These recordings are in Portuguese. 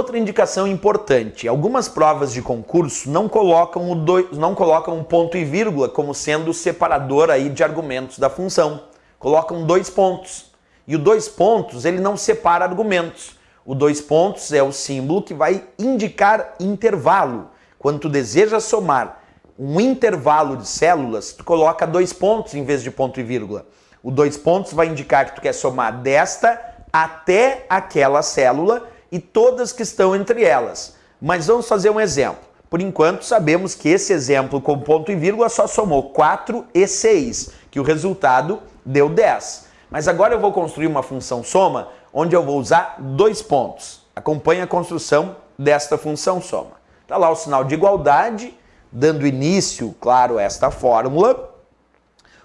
outra indicação importante, algumas provas de concurso não colocam um ponto e vírgula como sendo o separador aí de argumentos da função. Colocam 2 pontos. E o 2 pontos, ele não separa argumentos. O 2 pontos é o símbolo que vai indicar intervalo. Quando tu deseja somar um intervalo de células, tu coloca 2 pontos em vez de ponto e vírgula. O 2 pontos vai indicar que tu quer somar desta até aquela célula e todas que estão entre elas. Mas vamos fazer um exemplo. Por enquanto, sabemos que esse exemplo com ponto e vírgula só somou 4 e 6, que o resultado deu 10. Mas agora eu vou construir uma função soma, onde eu vou usar 2 pontos. Acompanhe a construção desta função soma. Está lá o sinal de igualdade, dando início, claro, a esta fórmula.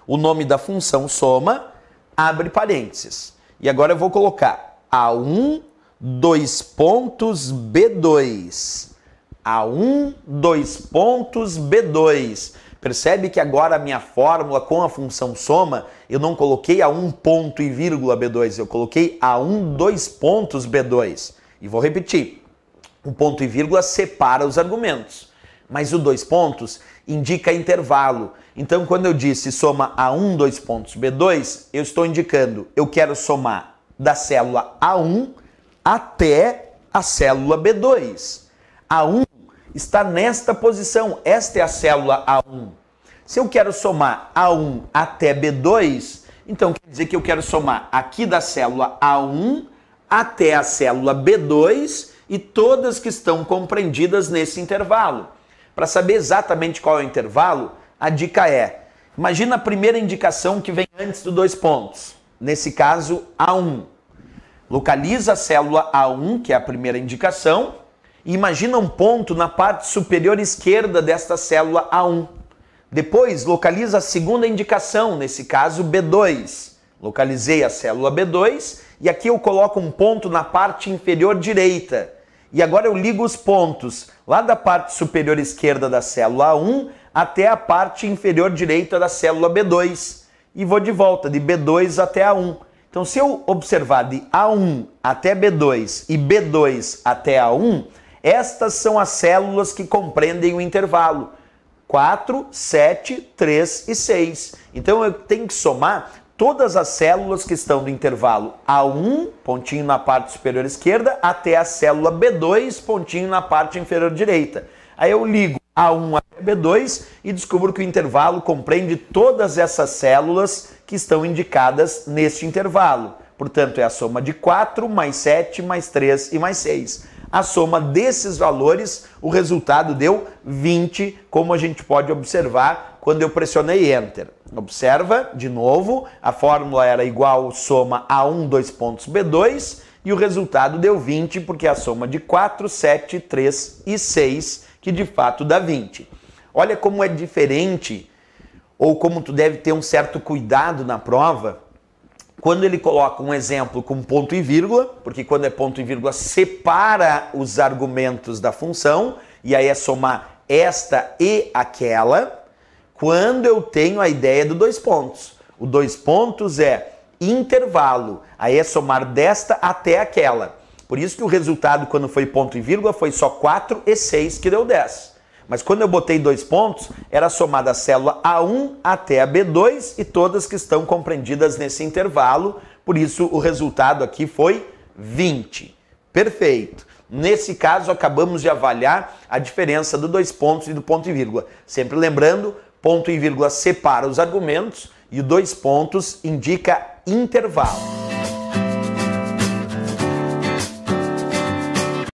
O nome da função soma, abre parênteses. E agora eu vou colocar A1, 2 pontos, B2. A1, 2 pontos, B2. Percebe que agora a minha fórmula com a função soma, eu não coloquei A1 ponto e vírgula B2, eu coloquei A1, 2 pontos, B2. E vou repetir, o ponto e vírgula separa os argumentos, mas o 2 pontos indica intervalo. Então, quando eu disse soma A1, 2 pontos, B2, eu estou indicando, eu quero somar da célula A1 até a célula B2. A1 está nesta posição, esta é a célula A1. Se eu quero somar A1 até B2, então quer dizer que eu quero somar aqui da célula A1 até a célula B2 e todas que estão compreendidas nesse intervalo. Para saber exatamente qual é o intervalo, a dica é, imagina a primeira indicação que vem antes do 2 pontos, nesse caso A1. Localiza a célula A1, que é a primeira indicação, e imagina um ponto na parte superior esquerda desta célula A1. Depois, localiza a segunda indicação, nesse caso B2. Localizei a célula B2 e aqui eu coloco um ponto na parte inferior direita. E agora eu ligo os pontos lá da parte superior esquerda da célula A1 até a parte inferior direita da célula B2. E vou de volta, de B2 até A1. Então, se eu observar de A1 até B2 e B2 até A1, estas são as células que compreendem o intervalo. 4, 7, 3 e 6. Então eu tenho que somar todas as células que estão no intervalo A1, pontinho na parte superior esquerda, até a célula B2, pontinho na parte inferior direita. Aí eu ligo A1 até B2 e descubro que o intervalo compreende todas essas células que estão indicadas neste intervalo. Portanto, é a soma de 4, mais 7, mais 3 e mais 6. A soma desses valores, o resultado deu 20, como a gente pode observar quando eu pressionei Enter. Observa, de novo, a fórmula era igual soma A1, 2 pontos, B2, e o resultado deu 20, porque é a soma de 4, 7, 3 e 6, que de fato dá 20. Olha como é diferente, ou como tu deve ter um certo cuidado na prova, quando ele coloca um exemplo com ponto e vírgula, porque quando é ponto e vírgula separa os argumentos da função, e aí é somar esta e aquela, quando eu tenho a ideia do 2 pontos. O 2 pontos é intervalo, aí é somar desta até aquela. Por isso que o resultado, quando foi ponto e vírgula, foi só 4 e 6, que deu 10. Mas quando eu botei 2 pontos, era somar da célula A1 até a B2 e todas que estão compreendidas nesse intervalo. Por isso, o resultado aqui foi 20. Perfeito. Nesse caso, acabamos de avaliar a diferença do 2 pontos e do ponto e vírgula. Sempre lembrando, ponto e vírgula separa os argumentos e o 2 pontos indica intervalo.